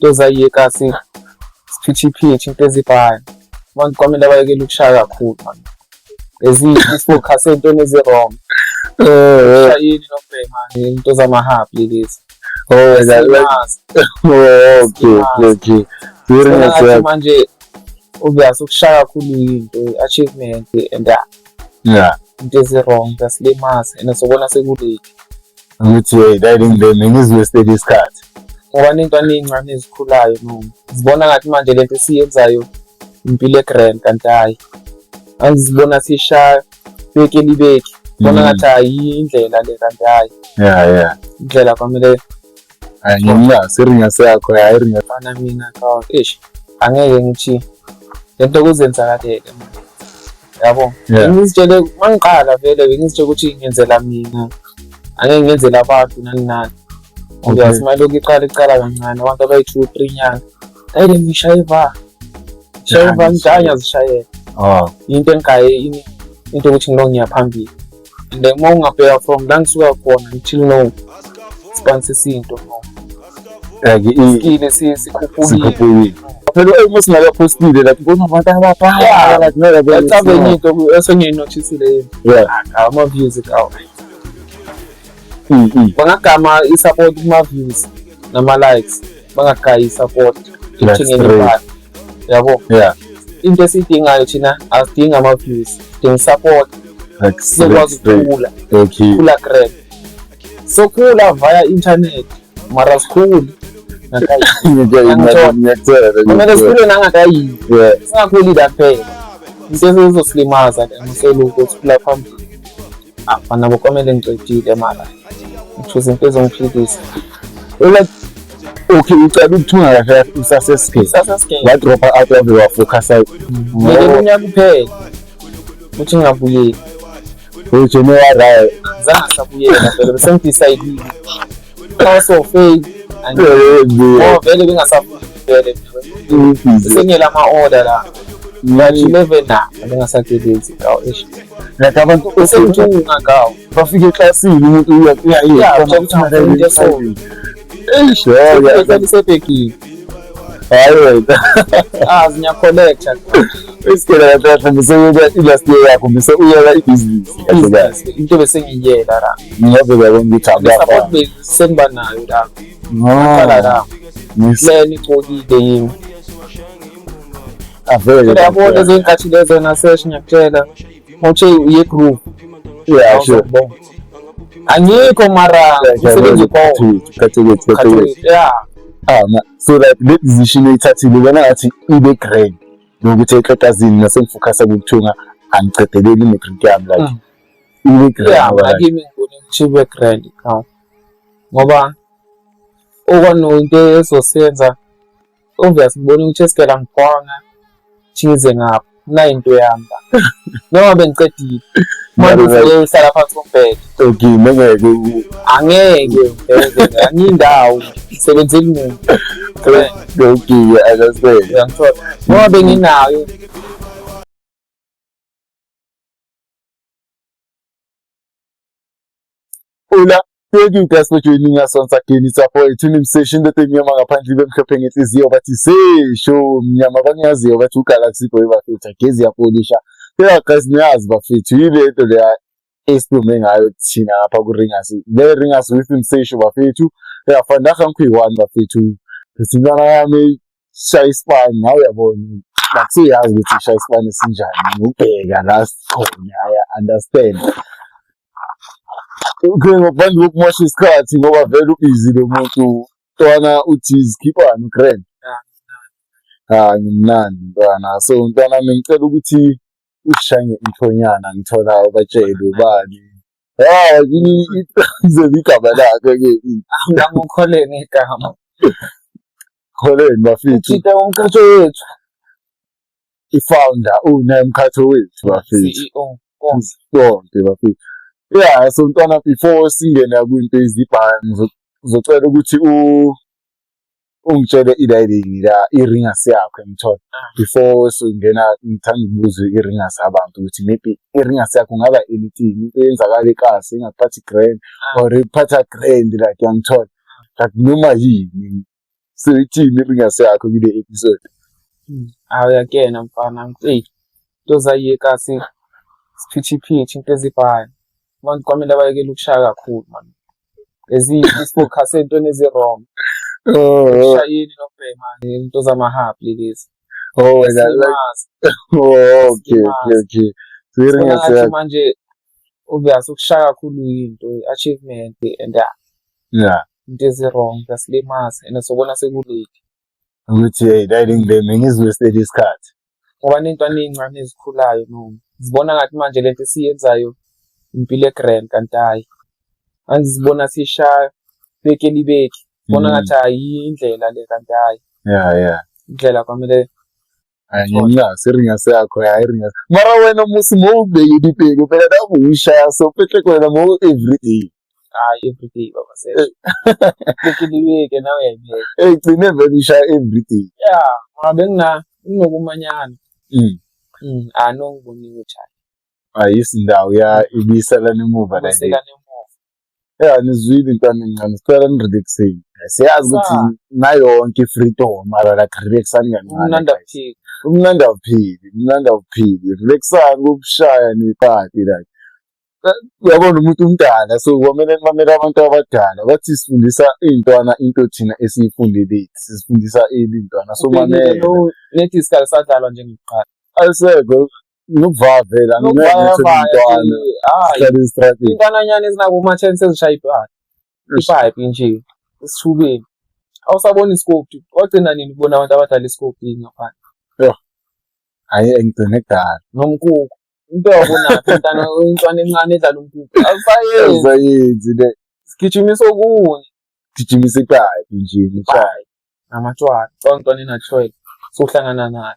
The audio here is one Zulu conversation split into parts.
into zayiyekasi siphithi into ezibhayo abantu kwamele bayekele ukushaya kakhulu man focus entweni ezi-wrong shayini nobhema into zamahabhi lezi okay manje obvious ukushaya kakhulu into achievement and into ezi-wrong zasilimaza and sobona sekulate ukuthi ngizwested isikhathi ngoba ney'ntwana ey'ncane ezikhulayo noma zibona ngathi manje lento esiyenzayo impilo egrand kanti hayi angizibona sishaya beke bona ngathi hayi indlela le kanti hayi indlela kwamele ngimngazi iringasi yakho iringasi fana mina angeke ngithi lento kuzenzakalele yabo ngizitshele mangiqala vele bengizitshela ukuthi ngiyenzela mina angeke ngiyenzela abantu nani ngoba simalokhu iqala kancane abantu abayi-2-3 nyanga ayile ngishayeva ngidanya zishayela into engaye into ukuthi ngilongiya phambili and then uma ungabheka from la ngisuka khona until no sipanise isinto iskile sikhuphukile phela uma singakapostile lapho bona abantu abaphala like ngeke into esengiyinotisile ama-views kawo bangagama i-support kuma-views nama-likes bangagayi i-support ekuthengeni imali yabo into esiyidingayo thina asidingi ama-views sidinga i-support sizokwazi ukukhula grand sokhula via internet mara sikhuli kumele sikhule nangakayini singakhuli la kuphela into ezizosilimaza ngiselokhu sikhula phambili nabo kwamele ngicedile mara ngithuza into ezongiphilisa okay ucala ukuthunga kahle usaseskate wadropa out of your focus ngeke kuphela ukuthi ngingabuyeli uthi nowarayo zangasabuyela vele bese ngidecide also fail vele bengasafuni vele sengela ama-order la ngathi 11 bengasasebenzi kawo like abantu sengithunga kawo bafika eklasini umuntu uyayisebhekile hayi wena ngiyacollecta isikela kahle ilast year yakho bese uyela ibhizinisi into besengiyela la ngiyavela ukuthi support sengiba nayo la qala la plan icokile yini avele yabo lezi nkathi lezo nasesh ngiyakutshela mawuthi uye group sure angikho mara umsebenzi so that le decision eyithathile ubona ngathi ibe grand nokuthi ekhatazini nasengifocus ukuthunga angicedeleli ne-grant yami like ibe grand akimi ngibona ukuthi ibe grand ngoba okwanoyinto ezosenza obvious ngibona ukuthi esikela ngikhona thize ngapha nayinto yami noma bengicedile manje uhlala phansi kombhede angeke angiyindawo sebenzeli muntu noma benginayo Thank you guys for joining us once again. It's our tuning session that mnyama ngaphandle bemhlophe ngenhliziyo bathi show mnyama bangiyaziyo bathi uGalaxy Boy bafethu gezi yapolisha. Guys niyazi bafethu yilento leya esidume ngayo thina lapha ku Ringers. Le Ringers with Msesho bafethu. Yafanda ngikwi-1 bafethu. Sithina yami shaya ispan nawe uyabona. Bakuyazi ukuthi shaya ispan esinjani. Ubheka la sikhona understand. Okay, ngaphandle kokumosha isikhathi ngoba vele u-easy lo muntu ntwana uthi izikhipani grand ngimnandi ntwana so ntwana ngicela ukuthi ushaye inthonyana ngithola abatshele ubani izobe igama lakhe-ke ngangukholeni igama kholeni bafethu uthinte umkhatho wethu i-founder unemkhatho wethu bafethu konke bafethu so ntwana before singena kwinto ezibhanga ngizocela ukuthi ungitshele ilayini la i-Ringers yakho ngithola before singena ngithanda ukubuza i-Ringers abantu ukuthi maybe i-Ringers yakho ngaba anything into eyenzakala ekasi engaphathi grand or iphatha grand like ngithola like noma yini So ithini iringasi yakho kule episode? Uyakena mfana, into zayiyekasi siphithiphithi into ezibhayo. Abantu kwamele bayekele ukushaya kakhulu man. Focus entweni ezi-wrong. Ukushayeni nokubhema into zamahabli lezi. Okay. So iringasi yakho manje obvious ukushaya kakhulu into achievement and into ezi-wrong zasilimaza and sobona sekulate. ukuthi hey riding them ngizwested isikhathi. Ngoba nentwana ezincane ezikhulayo noma zibona ngathi manje lento esiyenzayo impilo egrand kanti hayi. Angizibona sishaya beke bona ngathi hayi indlela le kanti hayi. Indlela kwamele ngiyasi iringasi yakho iringasi. Mara wena musi mowubeke dipeke phela naku uyishaya so phethe kwena mo everyday. Everyday baba sel. Beke nawe uyayibeka. Gcine vele ushaya everyday. Ngabe nginokumanyana. Nongiboni ukuthi isindawo ibisela nemuva la. Nizwile intwana encane sicela nirelaxeni. Siyazi ukuthi nayonke freedom mara la relaxani kancane. Umnandi awuphili. Relaxani ukushaya nepati la. Uyabona umuntu umdala so kwamele mamela abantu abadala bathi sifundisa intwana into thina esiyifundile sifundisa intwana so mamela nethi isikali sadlalwa njengekuqala ayiseko nokuvavela intwana intwananyana ezinako kuma-10 sezishaya ipipe nje esithubeni awusabona iscope wagcina nini ubona abantu abadala iscope ngaphandle ngigcine kudala nomkuku into yabona intwana encane edlala umkuku asayenzi le sigijimisa okunye gijimisa ipipe nje amatshwala intwana enatshwele sohlangana nayo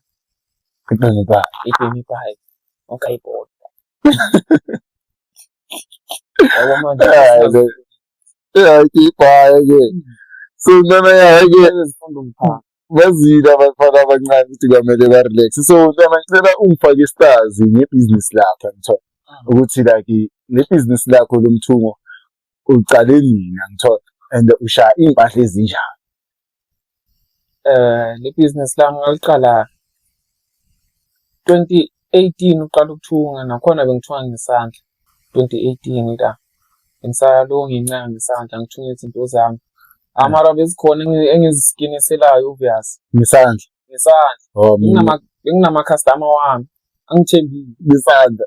ibhemi ipipe okayibona yabo manje ibhaya ke so nana yake ezifunda umphako bazile abafana abancane ukuthi kwamele ba-relax so ntwana ngicela ungifake i-stars ngebhizinisi lakho ngithola ukuthi like nebhizinisi lakho lomthungo ucale nini ngithola and ushaya iy'mpahla ezinjani. Le business lami ngaliqala 2018 uqala ukuthunga nakhona bengithunga ngesandla 2018 la ngisalo ngincane ngesandla ngithunga izinto zami amara bezikhona engiziskiniselayo obvious ngesandla nginama customer wami angithembile ngesandla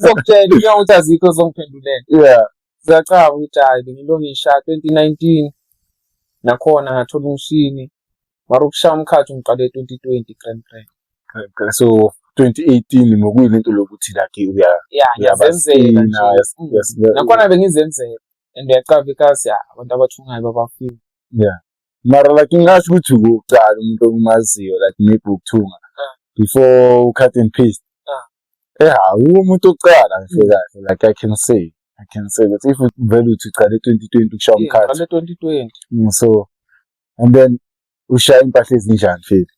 sokutshela ukuthi azikho zongiphendulela ziyacaba ukuthi hayi bengilongisha 2019 nakhona ngathola umshini mara ukushaya umkhathi ngiqale 2020 Grand Prix. So 2018 ngokuyinto lokuthi like uyazenzela nakhona bengizenzela and uyacaba ikasi abantu abathungayo babafika mara like ngasho ukuthi ukuqala umuntu okumaziyo like maybe ukuthunga before u-cut and paste umuntu oqala kahle like I can say that if vele uthi uqale 2020 ukushaya umkhathi 2020 so and then ushaya impahla ezinjani mfethu?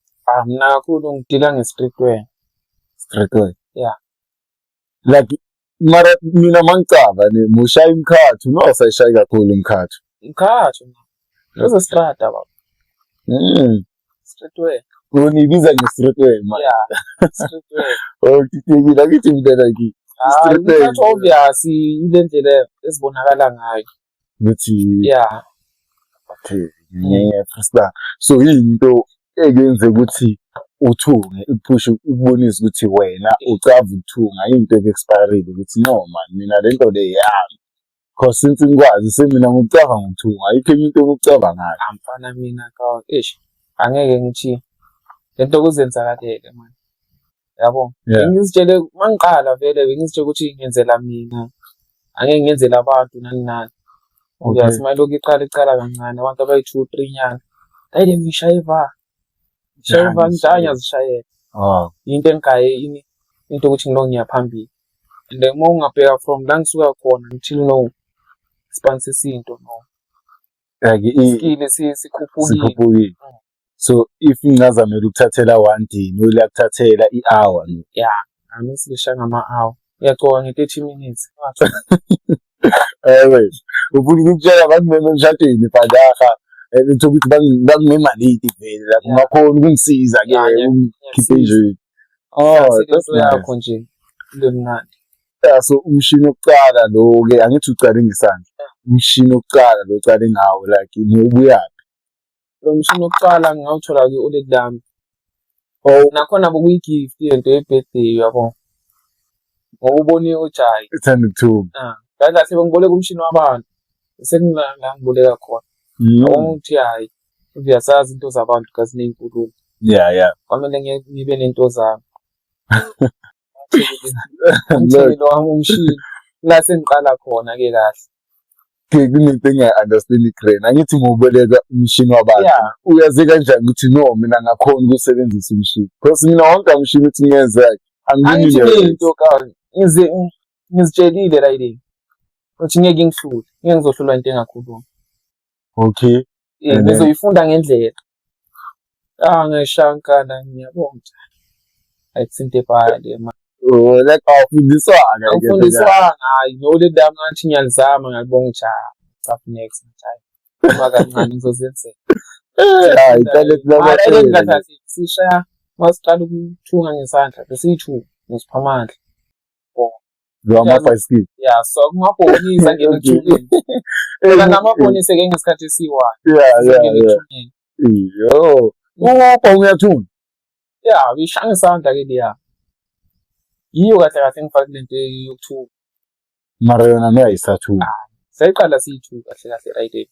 Mina kakhulu ngidila nge-streetwear. Like mara mina mangicaba mushaya imkhathu no sayishaya kakhulu imkhathu lezi strata baba streetwear unibiza nge-streetwear man streetwear titekile akithi mntana ki streetwear obvious ile ndlela ezibonakala ngayo ukuthi okay freestyle so into ekenze ukuthi uthunge ipush ukubonisa ukuthi wena ucava ukuthunga into expire ukuthi no man mina lento le yami because since ngikwazi semina ngokucava ngokuthunga ayikho into ngokucava ngayo amfana mina ka angeke ngithi lento kuzenzakalele man yabo ngizitshele mangiqala vele bengizitshela ukuthi ngiyenzela mina angeke ngiyenzela abantu nani uyazi mayiloko iqala kancane abantu abayi2 3 nyanga ayile ngishayeva ngidanya zishayela into engaye into ukuthi ngilongiya phambili and then uma ungabheka from la ngisuka khona until no sponsor isinto no like sikhuphukile so if ngingazamela ukuthathela 1 day no lakuthathela i-hour ami silisha ngama-hour uyaqoka nge-30 minutes ufuna ukutshela abantu mina emshadweni fadaha Litho ukuthi banginemali vele la kungakhona ukungisiza-ke ungikhiphe nje. Into yakho nje lemnandi. So umshini wokuqala lo-ke angithi ucale ngesandla. Umshini wokuqala lo ucale ngawo like ubuyaphi? Lo mshini wokuqala ngawuthola ku-Old Dam. Nakhona bokuyi-gift yento ye-birthday yabo. Ngoba ubone uJayi. Ithanda ukuthuma. Kahle bengiboleka umshini wabantu. Sekungila ngiboleka khona. Ukuthi hayi uyasazi into zabantu kazinenkulumo. Yeah. Kwamele ngibe nento zami. Ngithelo wami umshini la sengiqala khona ke kahle. Kunento engayi-understand Grand. Angithi ngoboleka umshini wabantu. Uyazi kanjani ukuthi no mina ngakhona ukusebenzisa umshini? Because mina wonke umshini uthi ngiyenza angithi into kanje ngizitshelile la yini. Uthi ngeke ngihlule. Ngeke ngizohlulwa into engakhuluma. Okay. Ngizoyifunda ngendlela. Ngishankana ngiyabonga. Ayisinte phakathi manje. Like awufundiswanga. Awufundiswanga hayi no-Old Dam ngathi ngiyalizama ngiyabonga uJayi. Stop next time. Uma kancane ngizozenzela. Hayi talent laba sishaya masiqala ukuthunga ngesandla besiyithu ngisiphamandla. Lo ama-bicycle. Yeah, so kungabonisa ngene ethubeni. Phela namabonise ke ngesikhathi esiwa. Yeah. Yo. Uyathunga. Yeah, ngishaya ngesandla ke liya. Yiyo kahle ngifake lento yokuthunga. Mara yona nayisathunga. Sayiqala siyithu kahle right.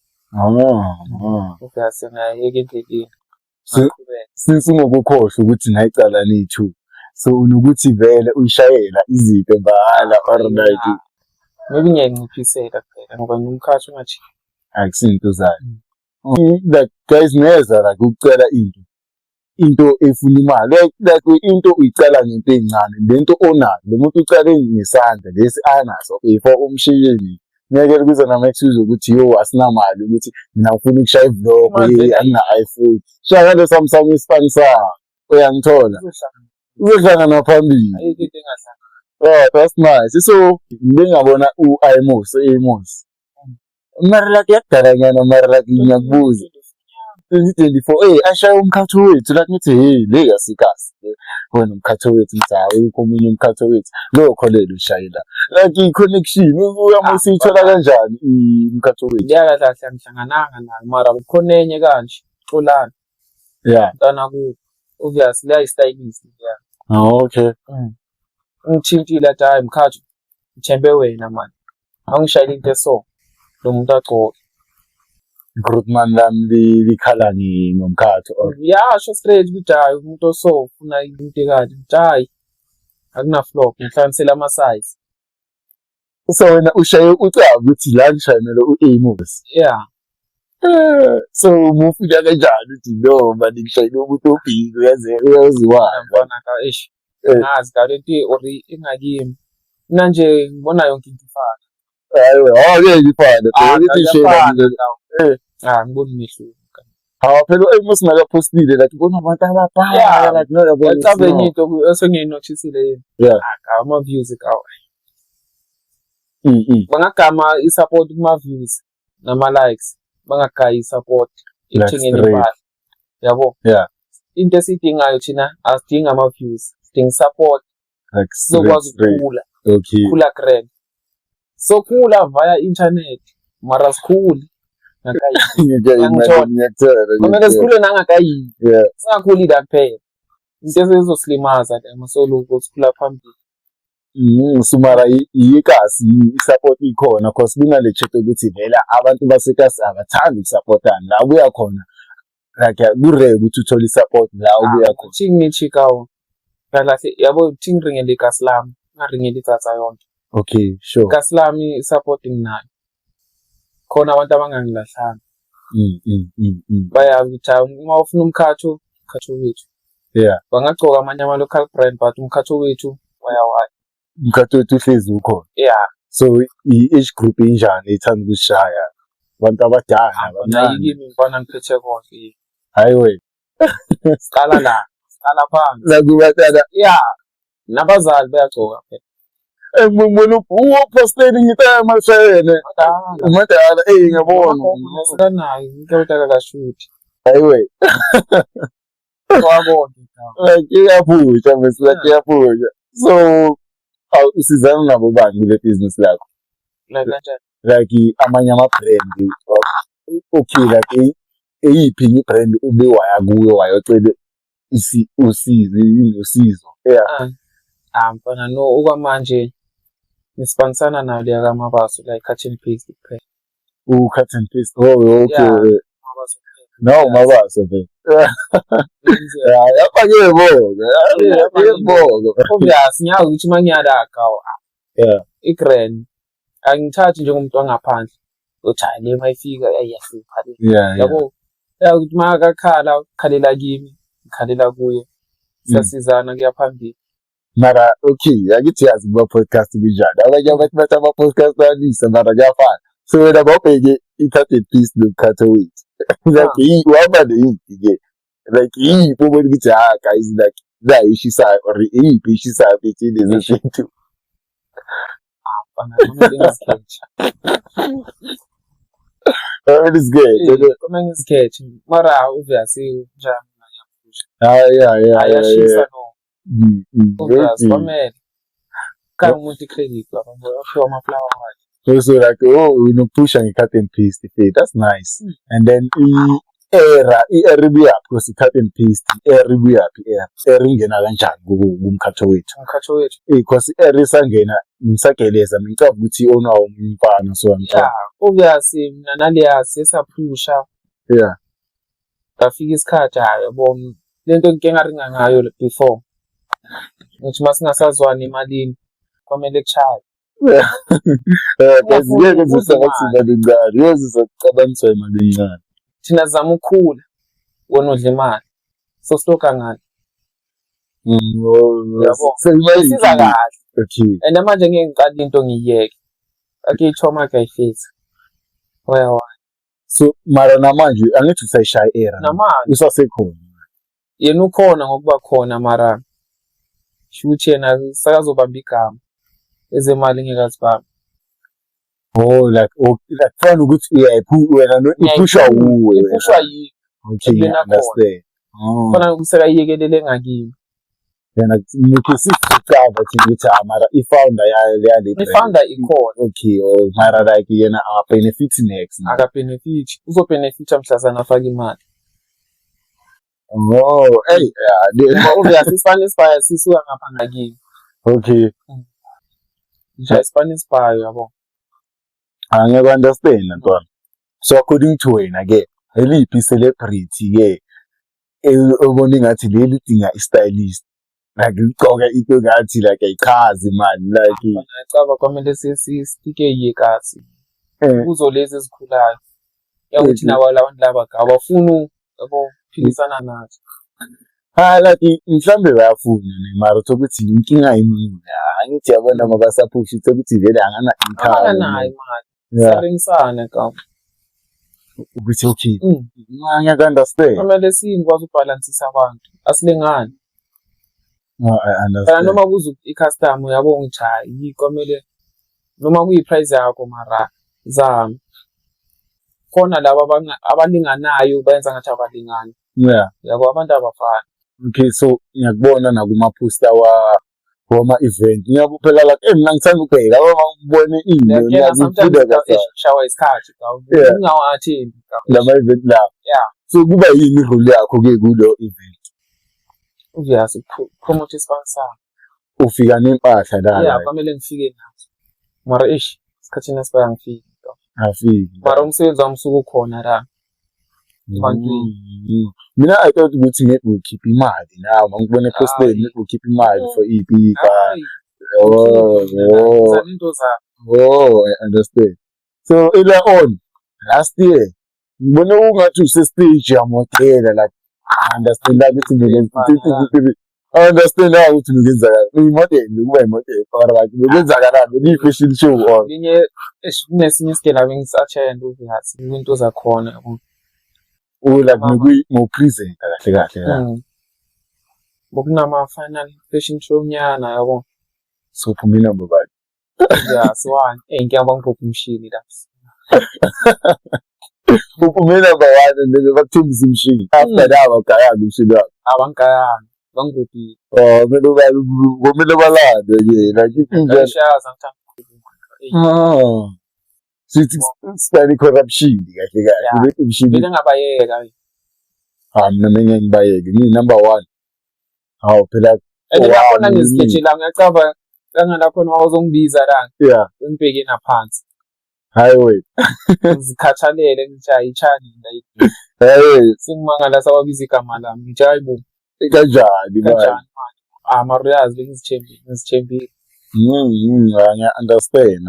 Okay, sengayeke endleleni. Since ungokukhohlwa ukuthi nayicala nithu. So unokuthi vele uyishayela izinto embala or like maybe ngiyanciphisela kuphela ngoba ngumkhathi ungathi akusinto zayo. Like guys neza la ukucela into efuna imali like into uyicala ngento encane lento onayo lo muntu ucale ngesandla lesi anaso before umshiyeni ngeke kuze nama-excuse ukuthi yo asinamali ukuthi mina ngifuna ukushaya ivlog angina iPhone shaya le Samsung isipanisa uyangithola uzohlangana phambili. Ayikho into engahlangana. That's nice. So ngingabona u-Amos. Mara like yakudala nyana mara like ngiyakubuza. 2024 ashaya umkhatho wethu la ngithi hey le yasikasi. Wena umkhatho wethu mthawe komunye umkhatho wethu lo kholelo ushayela. Like i-connection uyamsithola kanjani umkhatho wethu? Ngiyakahle angihlangananga nayo mara kukhona enye kanje xolana. Yeah. Ntana ku obviously la istylist yeah. Okay. Ngithintile hayi mkhatho ngithembe wena manje. Angishayile into eso lo muntu agcoke. Grootman lami likhala ngomkhatho. Yeah, sho straight ukuthi hayi umuntu oso ufuna into ekade hayi akuna flop ngihlanganisela ama size. So wena ushaye ucabu ukuthi la ngishayela u-Amos. Yeah. So mufika kanjani uthi no manje ngishayela umuntu obhiki uyaziwa ngibona ka eish ngazi ka lento ori ingakimi mina nje ngibona yonke into ifana hayi ngifana ukuthi shela ngibona imehluko phela uAmos makapostile like ubona abantu abapha like no yabona yabona into esengiyinotisile yini ama views kawo bangagama i-support kuma views nama likes bangagayi support ekuthengeni impahla yabo into esidingayo thina asidingi ama views sidinga support like sizokwazi ukukhula khula grand so khula via internet mara sikhuli ngakayi sikhule nangakayi singakhuli la kuphela into ezizosilimaza la masoluko sikhula phambili sumara iyikasi i-support ikhona cause kunale chat ukuthi vela abantu basekasi abathandi ukusupportana la ubuya khona like kureke ukuthi uthole i-support la ubuya khona ngithikawo kahle yabo ringele ikasi lami ngaringele idatha yonke okay sure ikasi lami i-supporting nayo khona abantu abangangilahlanga bayakuthi uma ufuna umkhatho wethu bangagcoka amanye ama-local brand but umkhatho wethu wayawayo umkhatho wethu uhlezi ukhona so i-age group injani ethanda ukushaya abantu abadala abanayikimi ngibona ngiphethe konke hayiwe siqala phansi nakubatana nabazali bayagcoka phela ngibona uposteni ngitaya mashayene umadala ngiyabona Sanayo into akakashuthi. hayiwe Wabona. kuyaphutsha mesela kuyaphutsha so usizana nabo bani kule business lakho Like kanjani? like amanye ama-brand okay like eyiphi i-brand ube waya kuyo wayocela usizo Mfana no okwamanje ngispanisana nayo leya kaMabaso like cut and paste kuphela. cut and paste okay Mabaso kuphela. no Mabaso vele yapake bonke Obvious ngiyazi ukuthi mangiyalaka i-grand angithathi njengomuntu wangaphandle uthi hayi le mayifika yahlupha le yabo ukuthi makakhala khalela kimi ngikhalela kuye siyasizana kuyaphambili mara okay akithi yazi kuma-podcast kunjani abanye abantu bathi ama-podcast alisa mara kuyafana so wena bawubheke i-cut and paste no-cut away like uhamba neyiphi-ke like iyiphi ubona ukuthi guys like la ishisayo or iyiphi ishisayo between lezi zinto ngizikhethe mara obviously njani ayashisa no obvious kwamele ka umuntu i-credit aphiwa amaflower wakhe so like unopusha nge-cut and paste that's nice and then i-air ibuyaphi because i-cut and paste i-air ibuyaphi i-air ingena kanjani kumkhatho wethu because i-air isangena ngisageleza ngicabanga ukuthi i-owner umfana so obviously mina naleya siyaphusha ngafika isikhathi yabo lento ngike ngaringa ngayo before ukuthi masingasazwani emalini kwamele kuchaye ngeke zisabathina lincane yezizacabangiswa imali encane thina zama ukukhula wona udla imali so stoka ngani yabo siza kahle okay and manje ngeke ngiqale into ngiyeke akuyithoma kayifisa waya so mara namanje angithi usayishaya era namanje usasekhona yena ukhona ngokuba khona mara shuthi yena sakazobamba igama ezemali ngekazibamba like fana ukuthi wena iphusha uwe iphusha yini okay understand fana ukusekayiyekelele ngakimi yena nikisicaba ukuthi mara i-founder yale i-founder ikhona okay mara like yena benefit next akabenefit uzobenefita mhlazana afaka imali obviously Spanish Spire sisuka ngapha ngakini okay nje Spanish Spire yabo angeke understand ntwana so according to wena ke eliphi celebrity ke ubona ngathi leli dinga i-stylist like ugcoka into ngathi like ayichazi man like ngicaba kwamele sesistike yekasi kuzo lezi ezikhulayo yakuthi nawo labantu laba abafuna yabo philisana nathi like mhlambe bayafuna mara ukuthi inkinga yini angithi yabona mabasaphusha ukuthi vele angana income nayo imali saringisana ka ukuthi okay ngeke understand kumele singikwazi ubalansisa abantu asilengani I understand noma kuze i-customer yabo ngithi hayi komele noma kuyi-price yakho mara zami khona laba abalinganayo bayenza ngathi abalingani yabo abantu abafana okay so ngiyakubona nakuma-poster wama-event ngiyabuphela like mina ngithanda ukubheka ngibone shawa isikhathi ngingawathembi lama-event lawo so kuba yini irole yakho-ke kulo event obvious promote isponsor ufika nempahla la kwamele ngifike nazo mara isikhathini esibaya ngifike afiki mara umsebenzi wami usuke ukhona la mina I thought ukuthi maybe ukhipha imali nawe ngibone posteni maybe ukhipha imali for ipika I understand so ila on last year ngibone ungathi usestage yamodela like understand ukuthi I understand now ukuthi ngenzakala imodel kuba imodel or like ngenzakala ni fashion show or linye esinesinye isikela bengisathenda ukuthi into zakhona yabo like ngo-present kahle bokunama final fashion show nyana yabo so phumile mbabali Yeah, siwani. Ngiyabonga bangiphupha umshini la. Uphume number 1 and bakuthembisa imshini. After that abagayanga umshini wakho. Abangayanga. Bangibhubhile. Kumele balande ke like injani. Ngiyashaza ngithanda. Sithi study corruption kahle kahle. Imshini. Mina ngabayeka. Mina ngeke ngibayeke. Ni number 1. Hawu phela Lakhona ngizikhetshela ngiyacaba ngalakhona wawuzongibiza la. Yeah. Ngibheke naphansi. Highway. Ngizikhathalele ngithi ayichani la. Hey, Singimangala sawabiza igama lami. Ngithi hayibo. kanjani manje? Mariyazi ngizithembile. I understand.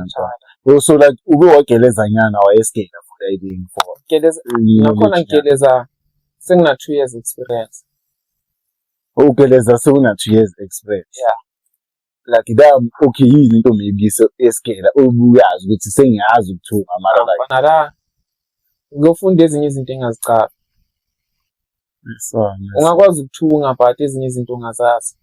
Also like ube wageleza nyana wayescared for riding for. Geleza nakhona ngigeleza sengina 2 years experience. Ugeleza sewuna 2 years experience. Yeah. Like that okay yini into maybe so escared ubuyazi ukuthi sengiyazi ukuthunga mara like. Bana ngiyofunda ezinye izinto engazicaba. Ungakwazi ukuthunga but ezinye izinto ongazazi.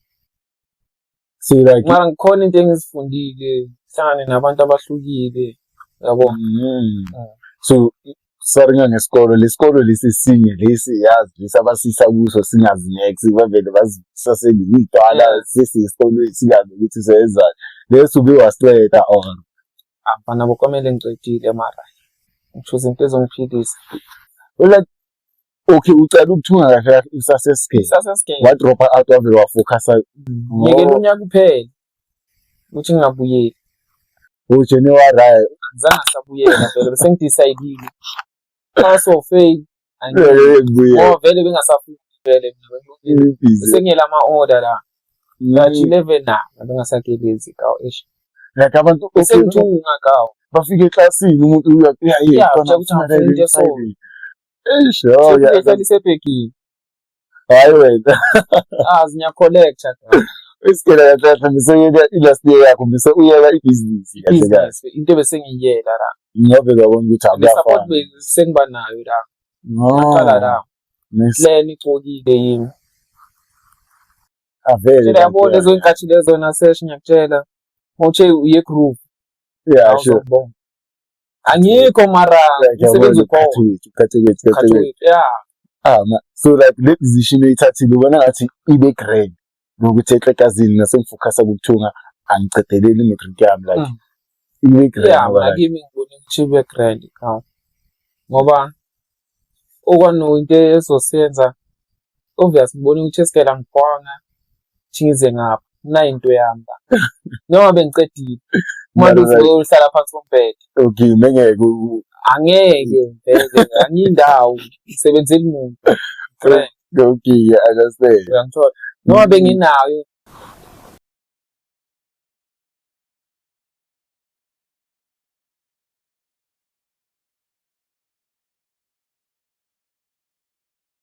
So like mara ngikhona into engizifundile hlangane nabantu abahlukile yabo. So saringa ngesikolo lesikolo lesisinye lesi yazi lesabasisa kuso singazi next bavele bazisasele idala sesisikolo singazi ukuthi sezani leso ube wastreta or abana bokomele ngicedile mara ngichuza into ezongiphilisa. like okay ucela ukuthunga kahle usaseskele wa drop out wavele wafocus ngeke unyaka kuphela uthi ngingabuyeli uJanuary ngizange sabuyela vele bese ngidecidile so fail vele bengasafuni vele sengela ama order la ngathi 11 na bengasakelezi kawo ish like abantu sengithunga kawo bafika eclassini umuntu lisebhekile hayi wena zinya collector isikela kahle miseyela ilast year yakho mise uyela ibusiness kahle kahle into besengiyela la ngobe ngabona ukuthi support sengiba nayo la ngaqala la plan icokile yini avele yabo lezo inkathi lezo na session ngiyakutshela mawuche uye groove yeah sure angikho mara isebenza ukho yeah so like le position eyithathile ubona ngathi ibe great ngokuthi eqekazini nasengifocus ukuthunga angicedeleli imatric yami like ibe great ngoba kimi ngibona ukuthi ibe great ngoba okwano into ezosenza obviously ngibona ukuthi esikela ngikwanga thize ngapha na into yami noma bengicedile manje uzohlala phansi kombhede okay mengeke angeke vele angiyindawo isebenzela umuntu okay I understand uyangithola noma benginayo